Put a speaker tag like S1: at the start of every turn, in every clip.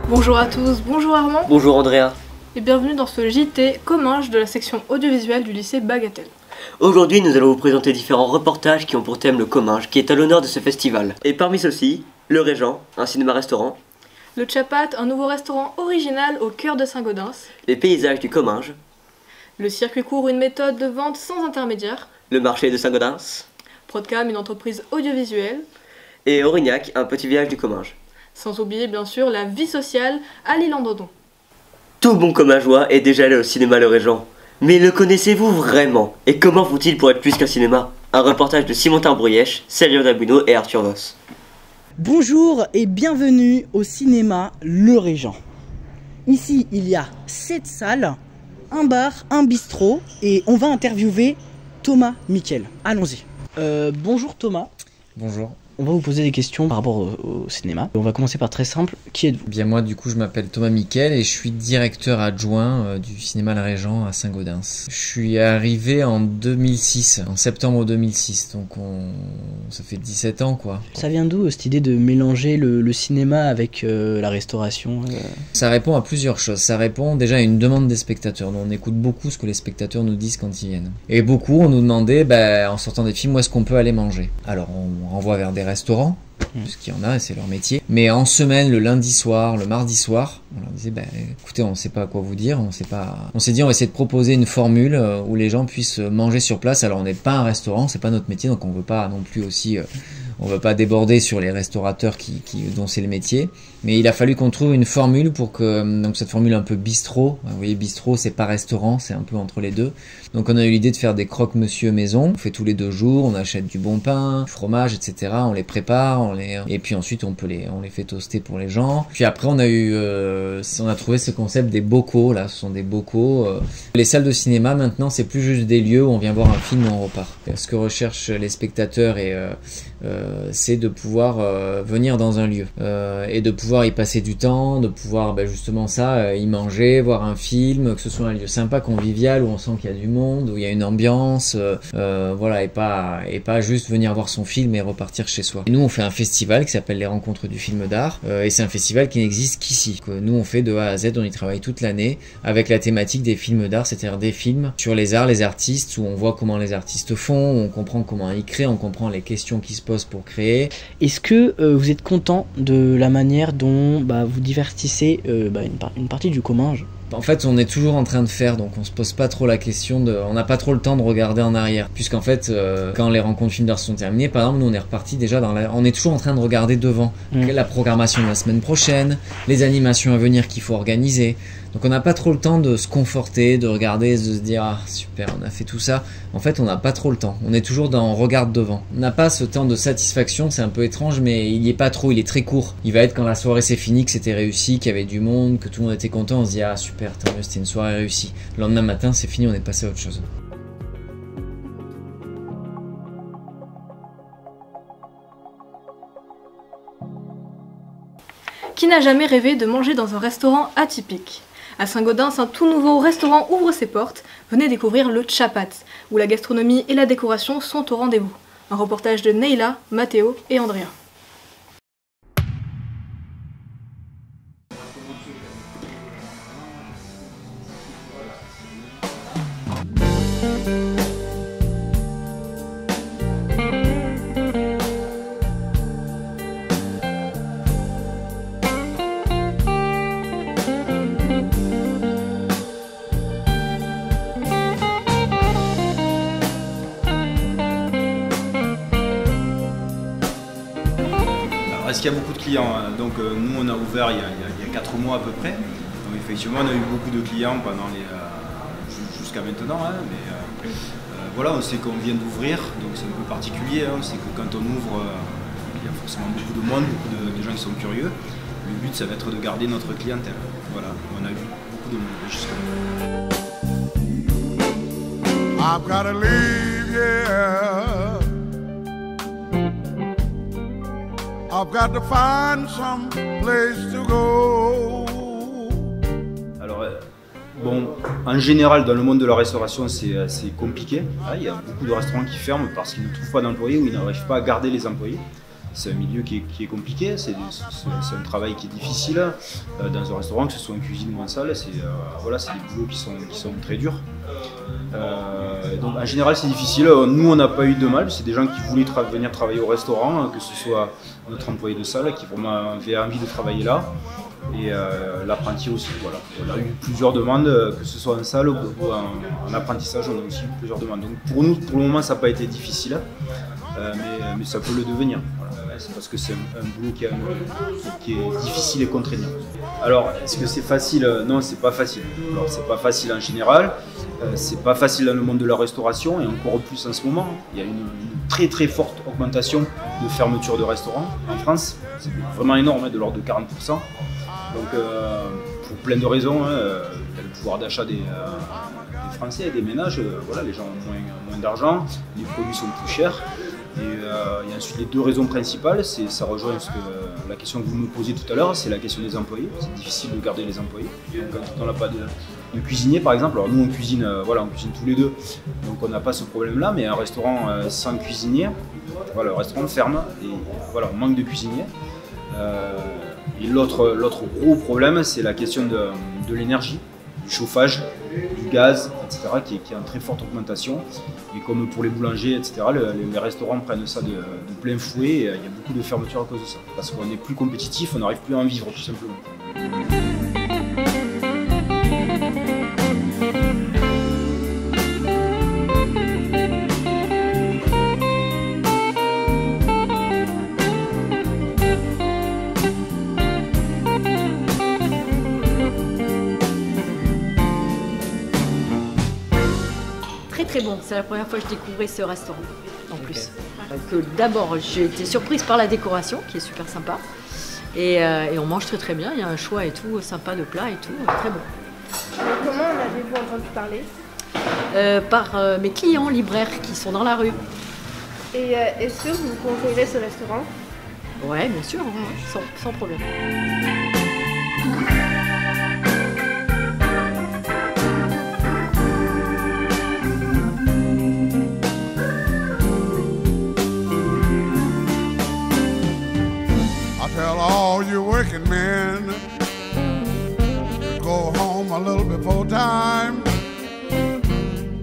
S1: Bonjour à tous, bonjour Armand.
S2: Bonjour Andrea.
S1: Et bienvenue dans ce JT Comminges de la section audiovisuelle du lycée Bagatelle.
S2: Aujourd'hui, nous allons vous présenter différents reportages qui ont pour thème le Comminges, qui est à l'honneur de ce festival. Et parmi ceux-ci, le Régent, un cinéma-restaurant.
S1: Le Chapat, un nouveau restaurant original au cœur de Saint-Gaudens.
S2: Les paysages du Comminges.
S1: Le circuit court, une méthode de vente sans intermédiaire.
S2: Le marché de Saint-Gaudens.
S1: Prodcam, une entreprise audiovisuelle.
S2: Et Aurignac, un petit village du Comminges.
S1: Sans oublier bien sûr la vie sociale à l'île Andredon.
S2: Tout bon commingeois est déjà allé au cinéma Le Régent. Mais le connaissez-vous vraiment? Et comment faut-il pour être plus qu'un cinéma? Un reportage de Simon Tarbrouillèche, Céline Dabuno et Arthur Voss.
S3: Bonjour et bienvenue au cinéma Le Régent. Ici, il y a 7 salles, un bar, un bistrot et on va interviewer Thomas Miquel. Allons-y. Bonjour Thomas.
S4: Bonjour.
S3: On va vous poser des questions par rapport au cinéma. On va commencer par très simple. Qui êtes-vous?
S4: Bien moi du coup je m'appelle Thomas Miquel et je suis directeur adjoint du cinéma Le Régent à Saint-Gaudens. Je suis arrivé en 2006, en septembre 2006, donc ça fait 17 ans quoi.
S3: Ça vient d'où cette idée de mélanger le cinéma avec la restauration?
S4: Ça répond à plusieurs choses. Ça répond déjà à une demande des spectateurs. On écoute beaucoup ce que les spectateurs nous disent quand ils viennent. Et beaucoup on nous demandait en sortant des films où est-ce qu'on peut aller manger. Alors on renvoie vers des restaurants, puisqu'il y en a et c'est leur métier. Mais en semaine, le lundi soir, le mardi soir, on leur disait écoutez, on sait pas quoi vous dire, on s'est dit on va essayer de proposer une formule où les gens puissent manger sur place. Alors on n'est pas un restaurant, c'est pas notre métier, donc on veut pas non plus aussi on veut pas déborder sur les restaurateurs dont c'est le métier, mais il a fallu qu'on trouve une formule pour que, donc cette formule un peu bistrot, vous voyez bistrot c'est pas restaurant, c'est un peu entre les deux, donc on a eu l'idée de faire des croque-monsieur maison, on fait tous les 2 jours, on achète du bon pain, du fromage, etc., on les prépare, et puis ensuite on les fait toaster pour les gens, puis après on a trouvé ce concept des bocaux, là ce sont des bocaux, les salles de cinéma maintenant c'est plus juste des lieux où on vient voir un film ou on repart. Ce que recherchent les spectateurs c'est de pouvoir venir dans un lieu et de pouvoir y passer du temps, de pouvoir justement y manger, voir un film, que ce soit un lieu sympa, convivial, où on sent qu'il y a du monde, où il y a une ambiance, voilà, et pas juste venir voir son film et repartir chez soi. Et nous on fait un festival qui s'appelle les Rencontres du film d'art et c'est un festival qui n'existe qu'ici. Nous on fait de A à Z, on y travaille toute l'année avec la thématique des films d'art, c'est-à-dire des films sur les arts, les artistes, où on voit comment les artistes font, où on comprend comment ils créent, on comprend les questions qui se posent pour créer.
S3: Est-ce que vous êtes content de la manière dont vous divertissez une partie du Comminges?
S4: En fait, on est toujours en train de faire, donc on se pose pas trop la question on n'a pas trop le temps de regarder en arrière, puisqu'en fait, quand les rencontres films d'art sont terminées, par exemple, nous on est reparti déjà on est toujours en train de regarder devant la programmation de la semaine prochaine, les animations à venir qu'il faut organiser. Donc on n'a pas trop le temps de se conforter, de regarder, de se dire ah super, on a fait tout ça. En fait, on n'a pas trop le temps. On est toujours on regarde devant. On n'a pas ce temps de satisfaction, c'est un peu étrange, mais il y est pas trop, il est très court. Il va être quand la soirée s'est finie, que c'était réussi, qu'il y avait du monde, que tout le monde était content, on se dit ah super, tant mieux, c'était une soirée réussie. Le lendemain matin, c'est fini, on est passé à autre chose.
S1: Qui n'a jamais rêvé de manger dans un restaurant atypique? À Saint-Gaudens, un tout nouveau restaurant ouvre ses portes. Venez découvrir le Chapat, où la gastronomie et la décoration sont au rendez-vous. Un reportage de Neila, Mathéo et Andrea.
S5: Est-ce qu'il y a beaucoup de clients? Donc nous on a ouvert il y a 4 mois à peu près. Donc effectivement on a eu beaucoup de clients jusqu'à maintenant, mais voilà, on sait qu'on vient d'ouvrir, donc c'est un peu particulier, c'est que quand on ouvre, il y a forcément beaucoup de monde, beaucoup de gens qui sont curieux. Le but ça va être de garder notre clientèle. Voilà, on a eu beaucoup de monde jusqu'à maintenant. I've gotta leave, yeah. I've got to find some place to go. Alors, bon, en général, dans le monde de la restauration, c'est compliqué. Il y a beaucoup de restaurants qui ferment parce qu'ils ne trouvent pas d'employés ou ils n'arrivent pas à garder les employés. c'est un milieu qui est compliqué, c'est un travail qui est difficile. Dans un restaurant, que ce soit en cuisine ou en salle, c'est des boulots qui sont très durs. Donc en général c'est difficile, nous on n'a pas eu de mal, c'est des gens qui voulaient venir travailler au restaurant, que ce soit notre employé de salle qui vraiment avait envie de travailler là, et l'apprenti aussi, voilà. On a eu plusieurs demandes, que ce soit en salle ou en apprentissage, on a aussi eu plusieurs demandes. Donc pour nous, pour le moment ça n'a pas été difficile, mais ça peut le devenir. Voilà. C'est parce que c'est un boulot qui est difficile et contraignant. Alors, est-ce que c'est facile? Non, c'est pas facile. Alors, c'est pas facile en général. C'est pas facile dans le monde de la restauration, et encore plus en ce moment. Il y a une très très forte augmentation de fermeture de restaurants en France. C'est vraiment énorme, de l'ordre de 40%. Donc, pour plein de raisons, il y a le pouvoir d'achat des Français et des ménages. Voilà, les gens ont moins d'argent, les produits sont plus chers. Et ensuite, les deux raisons principales, ça rejoint la question que vous me posiez tout à l'heure, c'est la question des employés. C'est difficile de garder les employés. Donc, quand on n'a pas de cuisinier, par exemple, alors nous on cuisine, on cuisine tous les deux, donc on n'a pas ce problème-là. Mais un restaurant sans cuisinier, le restaurant ferme et on manque de cuisiniers. Et l'autre gros problème, c'est la question de l'énergie, du chauffage, du gaz, etc., qui est en très forte augmentation. Et comme pour les boulangers, etc., les restaurants prennent ça de plein fouet, et il y a beaucoup de fermetures à cause de ça. Parce qu'on n'est plus compétitif, on n'arrive plus à en vivre, tout simplement.
S6: Très bon, c'est la première fois que je découvrais ce restaurant en plus. Donc, d'abord j'ai été surprise par la décoration qui est super sympa, et on mange très bien, il y a un choix et tout, sympa de plats et tout, très bon.
S1: Comment en avez-vous entendu parler?
S6: Par mes clients libraires qui sont dans la rue.
S1: Et est-ce que vous conseillerez ce restaurant?
S6: Ouais, bien sûr, sans problème.
S7: Tell all you working men to go home a little before time.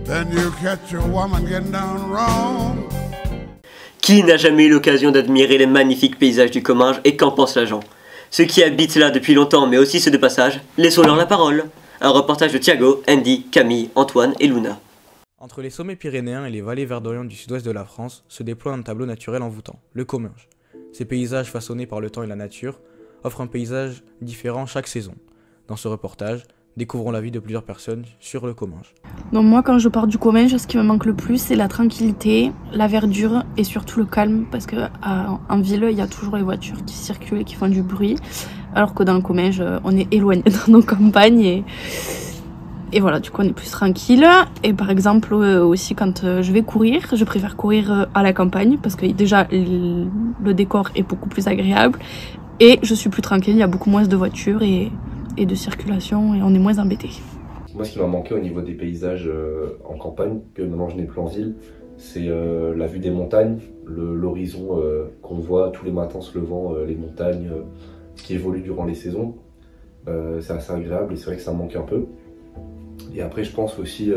S7: Then you catch your woman getting down wrong.
S2: Qui n'a jamais eu l'occasion d'admirer les magnifiques paysages du Comminges, et qu'en pense l'agent? Ceux qui habitent là depuis longtemps, mais aussi ceux de passage, laissons-leur la parole. Un reportage de Thiago, Andy, Camille, Antoine et Luna.
S8: Entre les sommets pyrénéens et les vallées verdoyantes du sud-ouest de la France se déploie un tableau naturel envoûtant, le Comminges. Ces paysages façonnés par le temps et la nature offrent un paysage différent chaque saison. Dans ce reportage, découvrons la vie de plusieurs personnes sur le Comminges.
S9: Donc moi, quand je pars du Comminges, ce qui me manque le plus, c'est la tranquillité, la verdure et surtout le calme, parce qu'en ville, il y a toujours les voitures qui circulent et qui font du bruit, alors que dans le Comminges, on est éloigné dans nos campagnes et voilà, du coup on est plus tranquille. Et par exemple aussi quand je vais courir, je préfère courir à la campagne parce que déjà le décor est beaucoup plus agréable et je suis plus tranquille, il y a beaucoup moins de voitures et de circulation et on est moins embêté.
S10: Moi, ce qui m'a manqué au niveau des paysages en campagne, que maintenant je n'ai plus en ville, c'est la vue des montagnes, l'horizon qu'on voit tous les matins se levant, les montagnes qui évoluent durant les saisons. C'est assez agréable et c'est vrai que ça me manque un peu. Et après, je pense aussi,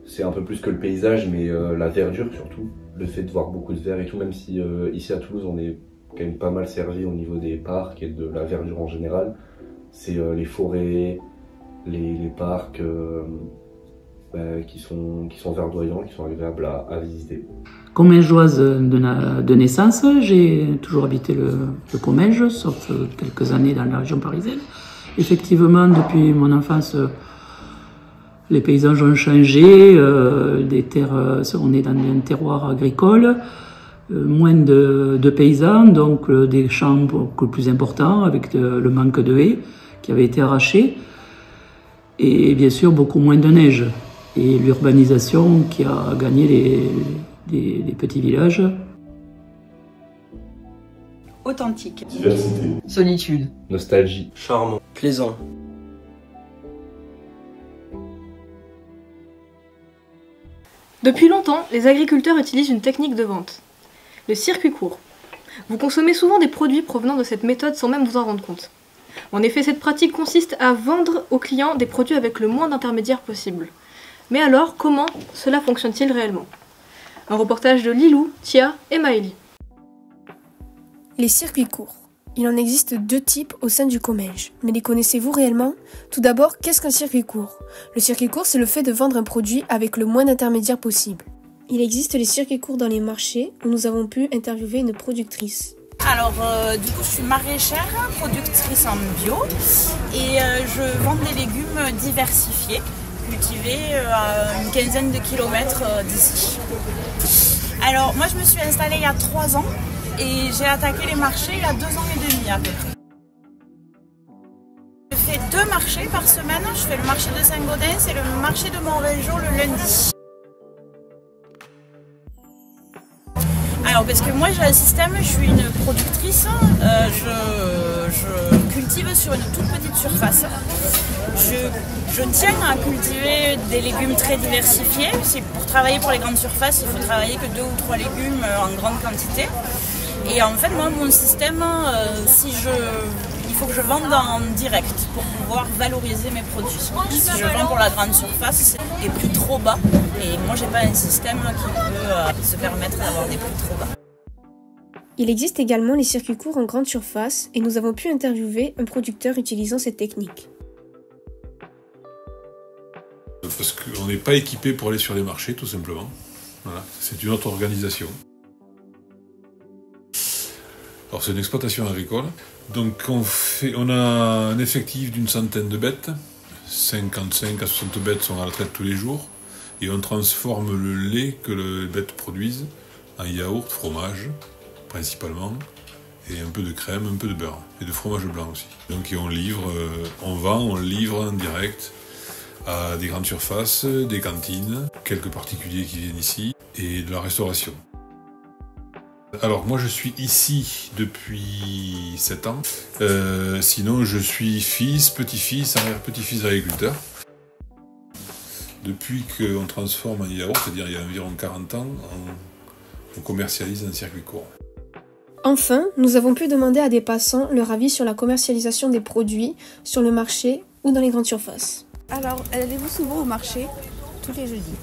S10: c'est un peu plus que le paysage, mais la verdure surtout. Le fait de voir beaucoup de verre et tout, même si ici à Toulouse, on est quand même pas mal servi au niveau des parcs et de la verdure en général. C'est les forêts, les parcs qui sont verdoyants, qui sont agréables à visiter.
S11: Commingeoise de naissance, j'ai toujours habité le Comminges, sauf quelques années dans la région parisienne. Effectivement, depuis mon enfance, les paysages ont changé, des terres, on est dans un terroir agricole, moins de paysans, donc des champs beaucoup plus importants avec le manque de haies qui avaient été arrachés, et bien sûr beaucoup moins de neige, et l'urbanisation qui a gagné les petits villages.
S12: Authentique.
S10: Diversité.
S12: Solitude.
S10: Nostalgie.
S2: Charmant. Plaisant.
S1: Depuis longtemps, les agriculteurs utilisent une technique de vente, le circuit court. Vous consommez souvent des produits provenant de cette méthode sans même vous en rendre compte. En effet, cette pratique consiste à vendre aux clients des produits avec le moins d'intermédiaires possible. Mais alors, comment cela fonctionne-t-il réellement? Un reportage de Lilou, Tia et Maëlie.
S13: Les circuits courts. Il en existe 2 types au sein du commerce, mais les connaissez-vous réellement? Tout d'abord, qu'est-ce qu'un circuit court? Le circuit court, c'est le fait de vendre un produit avec le moins d'intermédiaires possible. Il existe les circuits courts dans les marchés, où nous avons pu interviewer une productrice.
S14: Alors, du coup, je suis maraîchère, productrice en bio, et je vends des légumes diversifiés, cultivés à une quinzaine de kilomètres d'ici. Alors, moi, je me suis installée il y a 3 ans. Et j'ai attaqué les marchés il y a 2 ans et demi à peu près. Je fais 2 marchés par semaine. Je fais le marché de Saint-Gaudens et le marché de Montréal le lundi. Alors parce que moi j'ai un système, je suis une productrice, je cultive sur une toute petite surface. Je tiens à cultiver des légumes très diversifiés. Pour travailler pour les grandes surfaces, il faut travailler que 2 ou 3 légumes en grande quantité. Et en fait, moi, mon système, il faut que je vende en direct pour pouvoir valoriser mes produits. Si je vends pour la grande surface, c'est des prix trop bas. Et moi, j'ai pas un système qui peut se permettre d'avoir des prix trop bas.
S13: Il existe également les circuits courts en grande surface et nous avons pu interviewer un producteur utilisant cette technique.
S15: Parce qu'on n'est pas équipé pour aller sur les marchés, tout simplement. Voilà. C'est une autre organisation. Alors c'est une exploitation agricole, donc on a un effectif d'une centaine de bêtes, 55 à 60 bêtes sont à la traite tous les jours, et on transforme le lait que les bêtes produisent en yaourt, fromage, principalement, et un peu de crème, un peu de beurre, et de fromage blanc aussi. Donc on livre en direct à des grandes surfaces, des cantines, quelques particuliers qui viennent ici, et de la restauration. Alors moi je suis ici depuis 7 ans, sinon je suis fils, petit-fils, arrière-petit-fils d'agriculteur. Depuis qu'on transforme en yaourt, c'est-à-dire il y a environ 40 ans, on commercialise un circuit court.
S13: Enfin, nous avons pu demander à des passants leur avis sur la commercialisation des produits sur le marché ou dans les grandes surfaces.
S16: Alors, allez-vous souvent au marché? Tous les jeudis.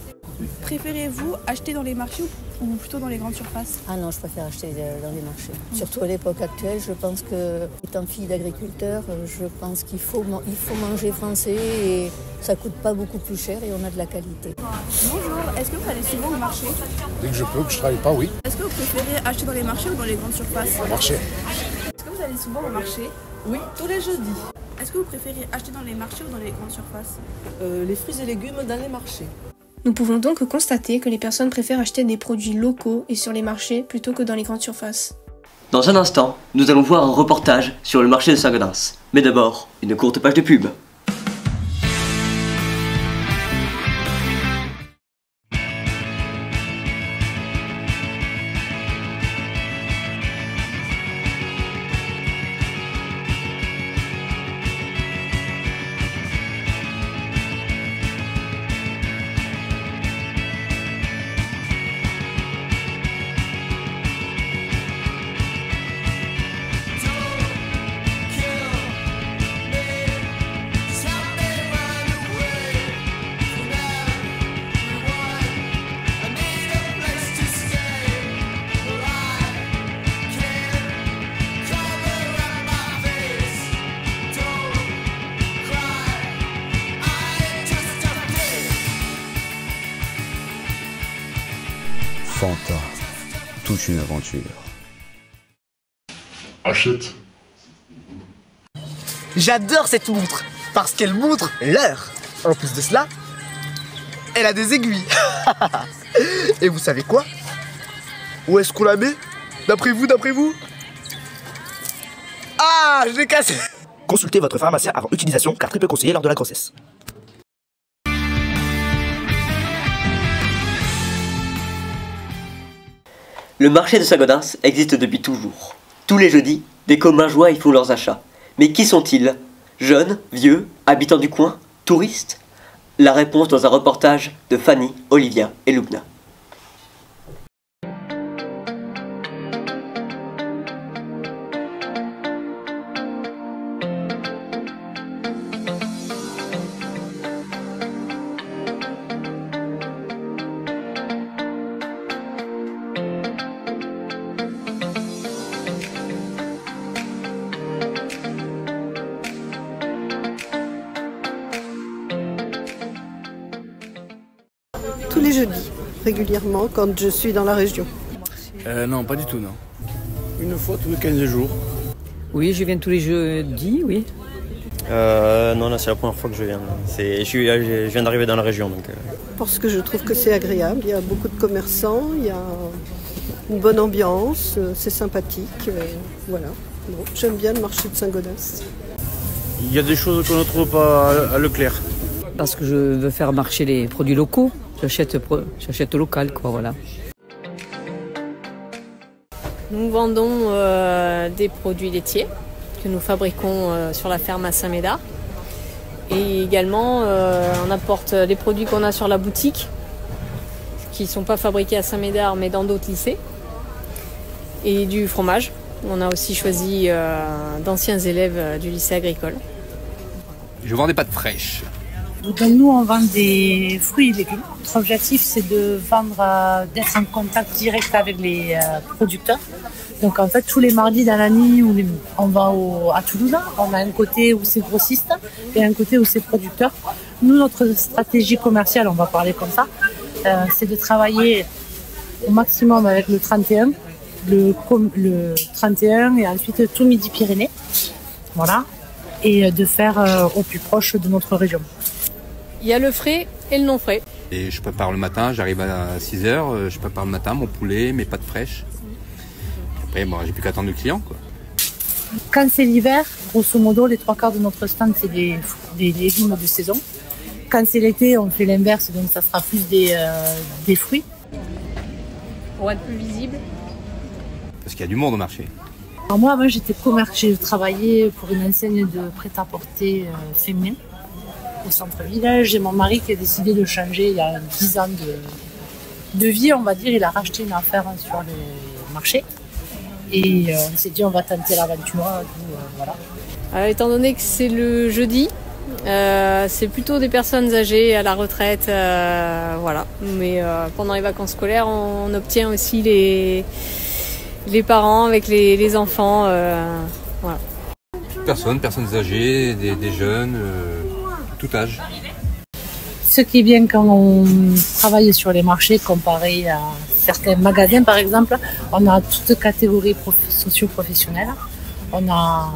S16: Préférez-vous acheter dans les marchés ou plutôt dans les grandes surfaces?
S17: Ah non, je préfère acheter dans les marchés. Surtout à l'époque actuelle, je pense que, étant fille d'agriculteur, je pense qu'il faut manger français et ça coûte pas beaucoup plus cher et on a de la qualité.
S16: Bonjour, est-ce que vous allez souvent au marché?
S18: Dès que je peux, que je travaille pas, oui.
S16: Est-ce que vous préférez acheter dans les marchés ou dans les grandes surfaces?
S18: Au marché.
S16: Est-ce que vous allez souvent au marché?
S19: Oui, tous les jeudis.
S16: Est-ce que vous préférez acheter dans les marchés ou dans les grandes surfaces?
S19: Les fruits et légumes dans les marchés.
S13: Nous pouvons donc constater que les personnes préfèrent acheter des produits locaux et sur les marchés plutôt que dans les grandes surfaces.
S2: Dans un instant, nous allons voir un reportage sur le marché de Saint-Gaudens. Mais d'abord, une courte page de pub.
S20: Fanta, toute une aventure.
S18: Achète.
S21: J'adore cette montre, parce qu'elle montre l'heure. En plus de cela, elle a des aiguilles. Et vous savez quoi? Où est-ce qu'on la met? D'après vous? Ah, je l'ai cassé. Consultez votre pharmacien avant utilisation, car très peu conseillé lors de la grossesse.
S2: Le marché de Saint-Gaudens existe depuis toujours. Tous les jeudis, des commingeois y font leurs achats. Mais qui sont-ils? Jeunes, vieux, habitants du coin, touristes? La réponse dans un reportage de Fanny, Olivia et Lubna.
S3: les jeudis, régulièrement, quand je suis dans la région.
S22: Non, pas du tout, non. Une fois tous les 15 jours.
S23: Oui, je viens tous les jeudis, oui.
S24: Non, là c'est la première fois que je viens. Je viens d'arriver dans la région. Donc,
S3: Parce que je trouve que c'est agréable, il y a beaucoup de commerçants, il y a une bonne ambiance, c'est sympathique, voilà. Bon, j'aime bien le marché de Saint-Gaudens.
S22: Il y a des choses qu'on ne trouve pas à Leclerc.
S23: Parce que je veux faire marcher les produits locaux. J'achète local, quoi, voilà.
S25: Nous vendons des produits laitiers que nous fabriquons sur la ferme à Saint-Médard. Et également, on apporte les produits qu'on a sur la boutique, qui ne sont pas fabriqués à Saint-Médard, mais dans d'autres lycées. Et du fromage. On a aussi choisi d'anciens élèves du lycée agricole.
S26: Je vends des pâtes fraîches.
S27: Donc nous, on vend des fruits et légumes. Notre objectif, c'est de vendre, d'être en contact direct avec les producteurs. Donc en fait, tous les mardis dans la nuit, on va à Toulouse. On a un côté où c'est grossiste et un côté où c'est producteur. Nous, notre stratégie commerciale, on va parler comme ça, c'est de travailler au maximum avec le 31, le 31 et ensuite tout Midi-Pyrénées. Voilà. Et de faire au plus proche de notre région.
S25: Il y a le frais et le non frais.
S26: Et je prépare le matin, j'arrive à 6h, je prépare le matin mon poulet, mes pâtes fraîches. Après, bon, j'ai plus qu'à attendre le client, quoi.
S27: Quand c'est l'hiver, grosso modo, les 3/4 de notre stand, c'est des légumes de saison. Quand c'est l'été, on fait l'inverse, donc ça sera plus des fruits.
S25: Pour être plus visible.
S26: Parce qu'il y a du monde au marché.
S27: Alors moi, avant, j'ai travaillé pour une enseigne de prêt-à-porter féminin au centre-ville. J'ai mon mari qui a décidé de changer il y a 10 ans de vie, on va dire. Il a racheté une affaire sur le marché. Et on s'est dit, on va tenter l'aventure. Voilà.
S25: Étant donné que c'est le jeudi, c'est plutôt des personnes âgées à la retraite. Voilà. Mais pendant les vacances scolaires, on obtient aussi les parents avec les enfants. Voilà.
S26: Personnes âgées, des jeunes, tout âge.
S27: Ce qui est bien quand on travaille sur les marchés comparé à certains magasins par exemple, on a toutes catégories socio-professionnelles. On a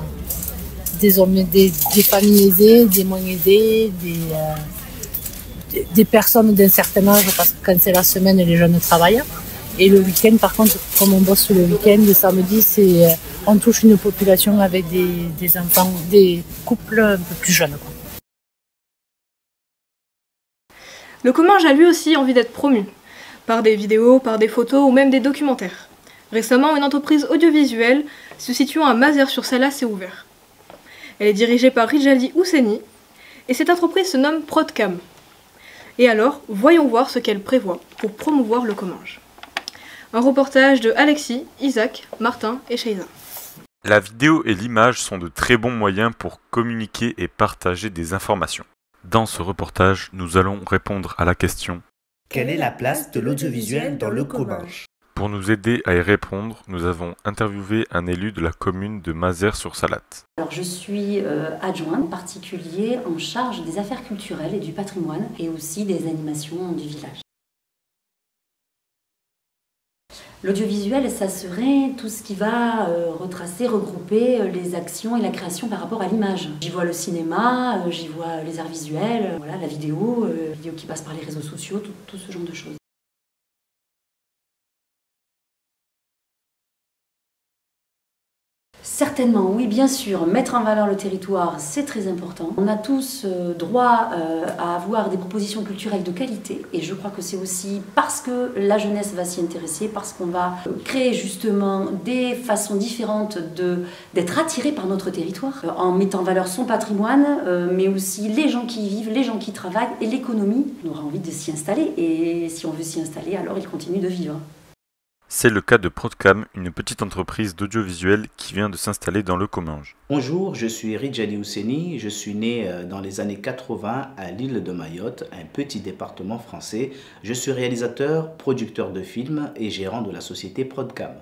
S27: des hommes, des familles aisées, des moins aisées, des personnes d'un certain âge parce que quand c'est la semaine les jeunes travaillent. Et le week-end par contre, comme on bosse le week-end, le samedi, on touche une population avec des enfants, des couples un peu plus jeunes, quoi.
S1: Le Comminges a lui aussi envie d'être promu, par des vidéos, par des photos ou même des documentaires. Récemment, une entreprise audiovisuelle se situant à Mazères-sur-Salat s'est ouverte. Elle est dirigée par Rijali Ousseni et cette entreprise se nomme Prodcam. Et alors, voyons voir ce qu'elle prévoit pour promouvoir le Comminges. Un reportage de Alexis, Isaac, Martin et Sheisa.
S28: La vidéo et l'image sont de très bons moyens pour communiquer et partager des informations. Dans ce reportage, nous allons répondre à la question «
S29: Quelle est la place de l'audiovisuel dans le Comminges ?»
S28: Pour nous aider à y répondre, nous avons interviewé un élu de la commune de Mazères-sur-Salat.
S30: Alors je suis adjointe en particulier en charge des affaires culturelles et du patrimoine et aussi des animations du village. L'audiovisuel, ça serait tout ce qui va retracer, regrouper les actions et la création par rapport à l'image. J'y vois le cinéma, j'y vois les arts visuels, voilà, la vidéo qui passe par les réseaux sociaux, tout ce genre de choses. Certainement, oui, bien sûr. Mettre en valeur le territoire, c'est très important. On a tous droit à avoir des propositions culturelles de qualité et je crois que c'est aussi parce que la jeunesse va s'y intéresser, parce qu'on va créer justement des façons différentes d'être attirés par notre territoire en mettant en valeur son patrimoine, mais aussi les gens qui y vivent, les gens qui travaillent et l'économie. On aura envie de s'y installer et si on veut s'y installer, alors il continue de vivre.
S28: C'est le cas de Prodcam, une petite entreprise d'audiovisuel qui vient de s'installer dans le Comminges.
S31: Bonjour, je suis Rijali Ousseni, je suis né dans les années 80 à l'île de Mayotte, un petit département français. Je suis réalisateur, producteur de films et gérant de la société Prodcam.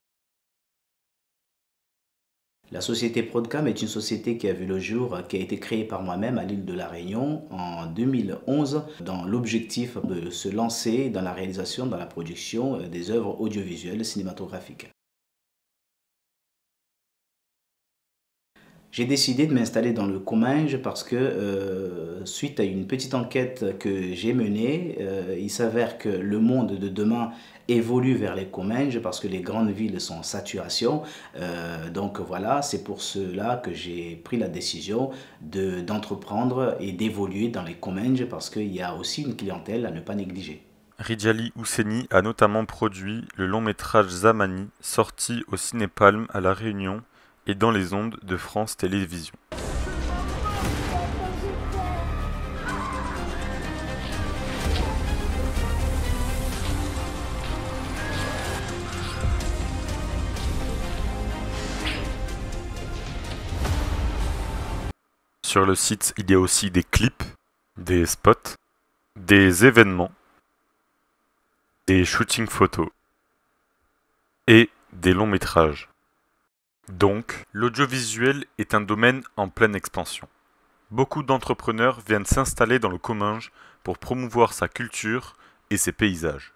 S31: La société Prodcam est une société qui a vu le jour, qui a été créée par moi-même à l'île de la Réunion en 2011 dans l'objectif de se lancer dans la réalisation, dans la production des œuvres audiovisuelles cinématographiques. J'ai décidé de m'installer dans le Comminges parce que suite à une petite enquête que j'ai menée, il s'avère que le monde de demain évolue vers les Comminges parce que les grandes villes sont en saturation. Donc voilà, c'est pour cela que j'ai pris la décision d'entreprendre et d'évoluer dans les Comminges parce qu'il y a aussi une clientèle à ne pas négliger.
S28: Ridjali Ousseni a notamment produit le long-métrage Zamani, sorti au Cinépalm à La Réunion et dans les ondes de France Télévisions. Sur le site, il y a aussi des clips, des spots, des événements, des shootings photos et des longs métrages. Donc, l'audiovisuel est un domaine en pleine expansion. Beaucoup d'entrepreneurs viennent s'installer dans le Comminges pour promouvoir sa culture et ses paysages.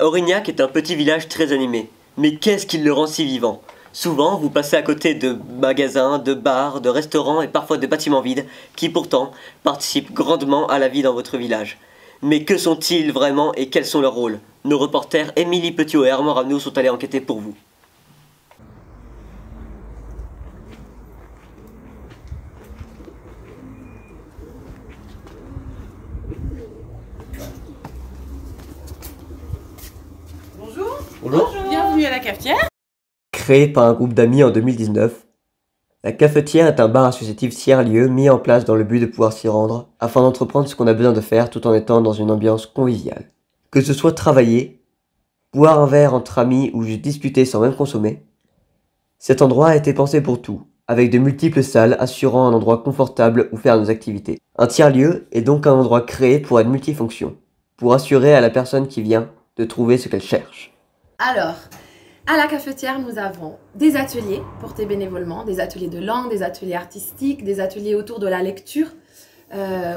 S2: Aurignac est un petit village très animé. Mais qu'est-ce qui le rend si vivant ? Souvent, vous passez à côté de magasins, de bars, de restaurants et parfois de bâtiments vides qui pourtant participent grandement à la vie dans votre village. Mais que sont-ils vraiment et quels sont leurs rôles ? Nos reporters Émilie Petiot et Armand Ramneau sont allés enquêter pour vous.
S4: Bonjour.
S2: Bonjour.
S4: Bienvenue à la cafetière.
S2: Créée par un groupe d'amis en 2019, la cafetière est un bar associatif tiers-lieu mis en place dans le but de pouvoir s'y rendre afin d'entreprendre ce qu'on a besoin de faire tout en étant dans une ambiance conviviale. Que ce soit travailler, boire un verre entre amis ou juste discuter sans même consommer, cet endroit a été pensé pour tout, avec de multiples salles assurant un endroit confortable où faire nos activités. Un tiers-lieu est donc un endroit créé pour être multifonction, pour assurer à la personne qui vient de trouver ce qu'elle cherche.
S5: Alors, à la cafetière, nous avons des ateliers portés bénévolement, des ateliers de langue, des ateliers artistiques, des ateliers autour de la lecture,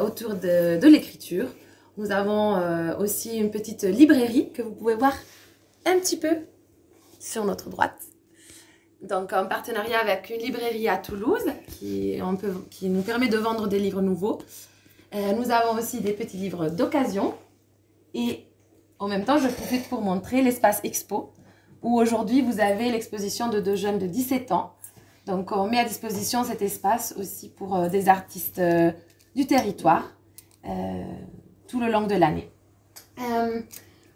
S5: autour de l'écriture. Nous avons aussi une petite librairie que vous pouvez voir un petit peu sur notre droite. Donc en partenariat avec une librairie à Toulouse qui nous permet de vendre des livres nouveaux. Nous avons aussi des petits livres d'occasion et en même temps je profite pour montrer l'espace expo où aujourd'hui vous avez l'exposition de deux jeunes de 17 ans. Donc on met à disposition cet espace aussi pour des artistes du territoire tout le long de l'année.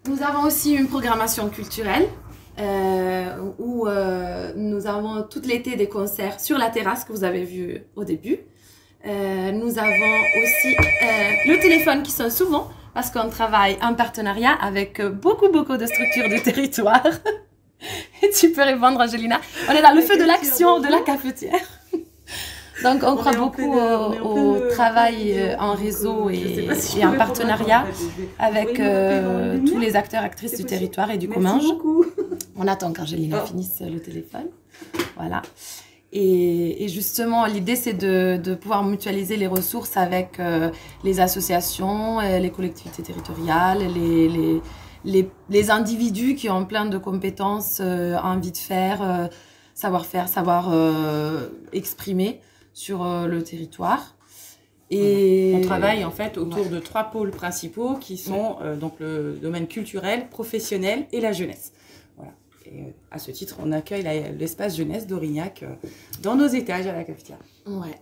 S5: Nous avons aussi une programmation culturelle où nous avons tout l'été des concerts sur la terrasse que vous avez vu au début. Nous avons aussi le téléphone qui sonne souvent parce qu'on travaille en partenariat avec beaucoup de structures du territoire. Et tu peux répondre, Angelina. On est dans le feu de l'action de la cafetière. Donc on croit beaucoup au travail en réseau et en partenariat avec tous les acteurs, actrices du territoire et du Comminges. On attend qu'Angelina finisse le téléphone. Voilà. Et justement, l'idée, c'est de pouvoir mutualiser les ressources avec les associations, les collectivités territoriales, les individus qui ont plein de compétences, envie de faire, savoir exprimer sur le territoire.
S4: Et on travaille en fait autour de 3 pôles principaux qui sont donc le domaine culturel, professionnel et la jeunesse. Voilà. Et à ce titre, on accueille l'espace jeunesse d'Aurignac dans nos étages à la cafetière.
S5: Ouais.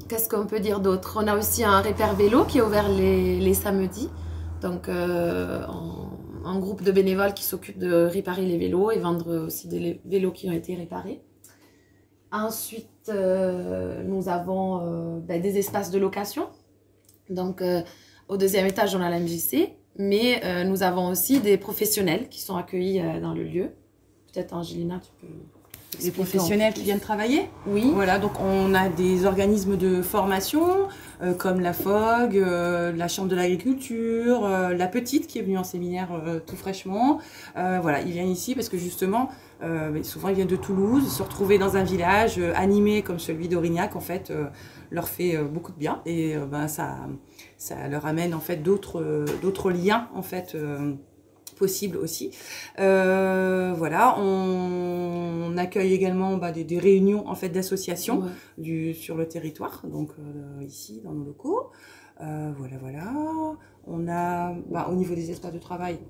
S5: Qu'est-ce qu'on peut dire d'autre? On a aussi un repère vélo qui est ouvert les samedis. Donc un groupe de bénévoles qui s'occupe de réparer les vélos et vendre aussi des vélos qui ont été réparés. Ensuite, nous avons des espaces de location. Donc, au deuxième étage, on a la MJC, mais nous avons aussi des professionnels qui sont accueillis dans le lieu. Peut-être, Angelina, tu peux...
S4: les professionnels qui viennent travailler. Oui. Voilà, donc on a des organismes de formation comme la FOG, la Chambre de l'Agriculture, la Petite qui est venue en séminaire tout fraîchement. Voilà, ils viennent ici parce que justement, souvent ils viennent de Toulouse, se retrouver dans un village animé comme celui d'Aurignac en fait leur fait beaucoup de bien et ça leur amène en fait d'autres liens en fait. Possible aussi. Voilà, on accueille également des réunions en fait d'associations sur le territoire, donc ici dans nos locaux. Voilà. On a, au niveau des espaces de travail,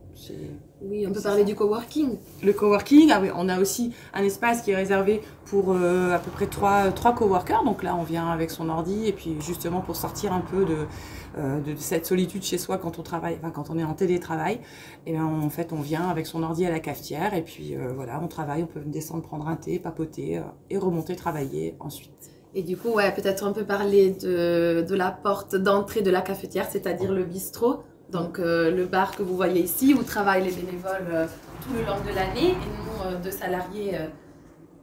S5: oui, on peut parler du coworking.
S4: Le coworking, ah oui, on a aussi un espace qui est réservé pour à peu près 3 coworkers. Donc là, on vient avec son ordi et puis justement pour sortir un peu de cette solitude chez soi quand on travaille, quand on est en télétravail. Et bien, en fait, on vient avec son ordi à la cafetière et puis voilà, on travaille, on peut descendre prendre un thé, papoter et remonter travailler ensuite.
S5: Et du coup, peut-être on peut parler de la porte d'entrée de la cafetière, c'est-à-dire le bistrot, donc le bar que vous voyez ici, où travaillent les bénévoles tout le long de l'année, et nous, deux salariés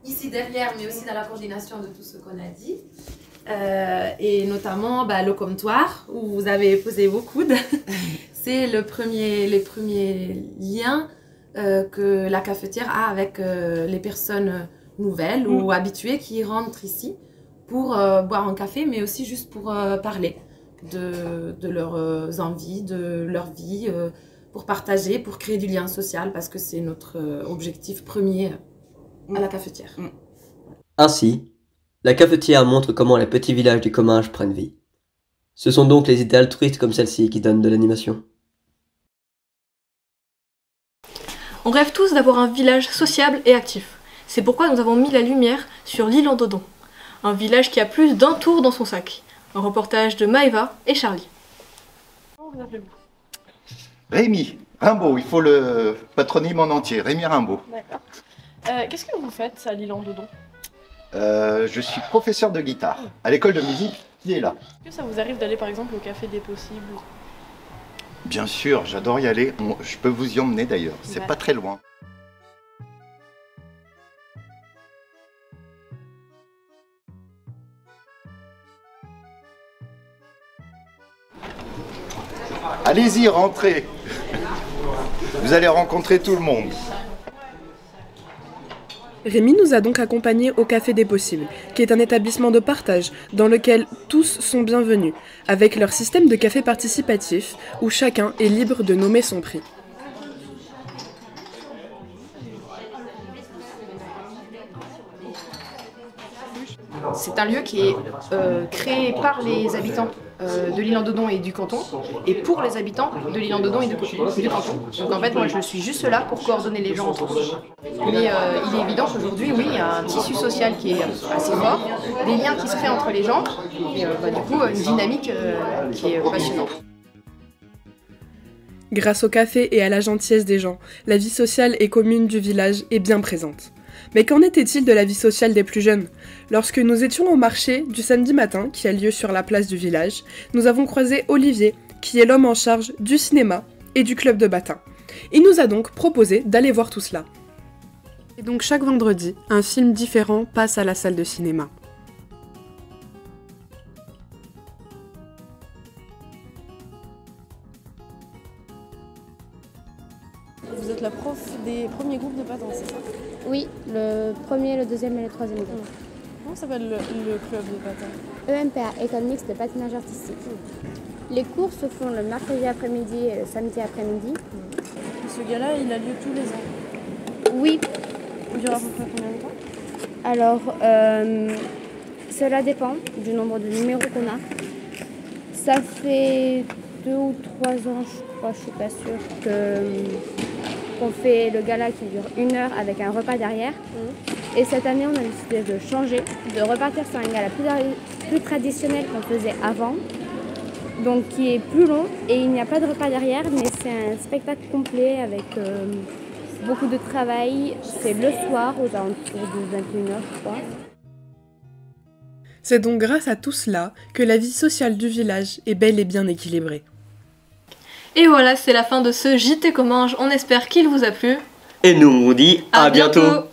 S5: ici derrière, mais aussi dans la coordination de tout ce qu'on a dit. Et notamment le comptoir, où vous avez posé vos coudes. C'est les premiers liens que la cafetière a avec les personnes nouvelles ou habituées qui rentrent ici pour boire un café, mais aussi juste pour parler de leurs envies, de leur vie, pour partager, pour créer du lien social, parce que c'est notre objectif premier à la cafetière.
S2: Ainsi, la cafetière montre comment les petits villages du Comminges prennent vie. Ce sont donc les idées altruistes comme celle-ci qui donnent de l'animation.
S1: On rêve tous d'avoir un village sociable et actif. C'est pourquoi nous avons mis la lumière sur l'île en Dodon, un village qui a plus d'un tour dans son sac. Un reportage de Maëva et Charlie.
S6: Rémi Rimbaud, il faut le patronyme en entier, Rémi Rimbaud.
S1: D'accord. Qu'est-ce que vous faites à l'île en Dodon?
S6: Je suis professeur de guitare à l'école de musique qui est là.
S1: Est-ce que ça vous arrive d'aller par exemple au Café des Possibles?
S6: Bien sûr, j'adore y aller. Je peux vous y emmener d'ailleurs, c'est pas très loin. Allez-y, rentrez. Vous allez rencontrer tout le monde.
S7: Rémi nous a donc accompagnés au Café des Possibles, qui est un établissement de partage dans lequel tous sont bienvenus, avec leur système de café participatif où chacun est libre de nommer son prix.
S8: C'est un lieu qui est créé par les habitants de l'île en Dodon et du canton, et pour les habitants de l'île en Dodon et du canton. Donc en fait, moi je suis juste là pour coordonner les gens entre eux. Mais il est évident qu'aujourd'hui, oui, il y a un tissu social qui est assez fort, des liens qui se créent entre les gens, et du coup une dynamique qui est passionnante.
S7: Grâce au café et à la gentillesse des gens, la vie sociale et commune du village est bien présente. Mais qu'en était-il de la vie sociale des plus jeunes? Lorsque nous étions au marché du samedi matin, qui a lieu sur la place du village, nous avons croisé Olivier, qui est l'homme en charge du cinéma et du club de bâtin. Il nous a donc proposé d'aller voir tout cela. Et donc chaque vendredi, un film différent passe à la salle de cinéma.
S9: Vous êtes la prof des premiers groupes de patin, c'est ça?
S10: Oui, le premier, le deuxième et le troisième groupe.
S9: Comment s'appelle le club de patin?
S10: EMPA, École Mixte de Patinage Artistique. Les cours se font le mercredi après-midi et le samedi après-midi.
S9: Ce gala, il a lieu tous les ans?
S10: Oui.
S9: Il dure à peu près combien de temps?
S10: Alors, cela dépend du nombre de numéros qu'on a. Ça fait 2 ou 3 ans, je crois, je suis pas sûre, qu'on fait le gala qui dure 1 heure avec un repas derrière. Et cette année, on a décidé de changer, de repartir sur un gala plus traditionnel qu'on faisait avant, donc qui est plus long et il n'y a pas de repas derrière, mais c'est un spectacle complet avec beaucoup de travail. C'est le soir aux alentours de 21h, je crois.
S7: C'est donc grâce à tout cela que la vie sociale du village est bel et bien équilibrée.
S1: Et voilà, c'est la fin de ce JT Comminges, on espère qu'il vous a plu.
S2: Et nous on dit à bientôt.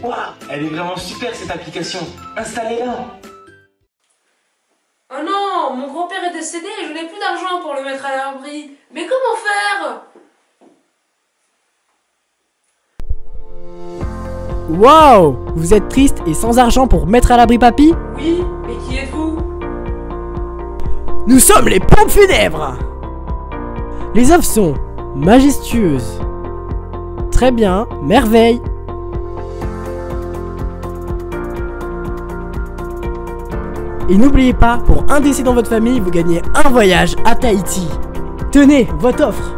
S11: Waouh, elle est vraiment super cette application. Installez-la.
S12: Oh non, mon grand-père est décédé et je n'ai plus d'argent pour le mettre à l'abri. Mais comment faire?
S13: Waouh! Vous êtes triste et sans argent pour mettre à l'abri papy?
S12: Oui, mais qui êtes-vous?
S13: Nous sommes les pompes funèbres! Les offres sont majestueuses. Très bien, merveille! Et n'oubliez pas, pour un décès dans votre famille, vous gagnez un voyage à Tahiti. Tenez, votre offre!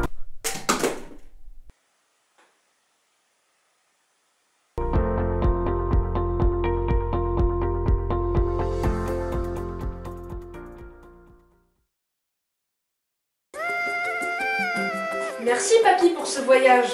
S12: Merci papy pour ce voyage.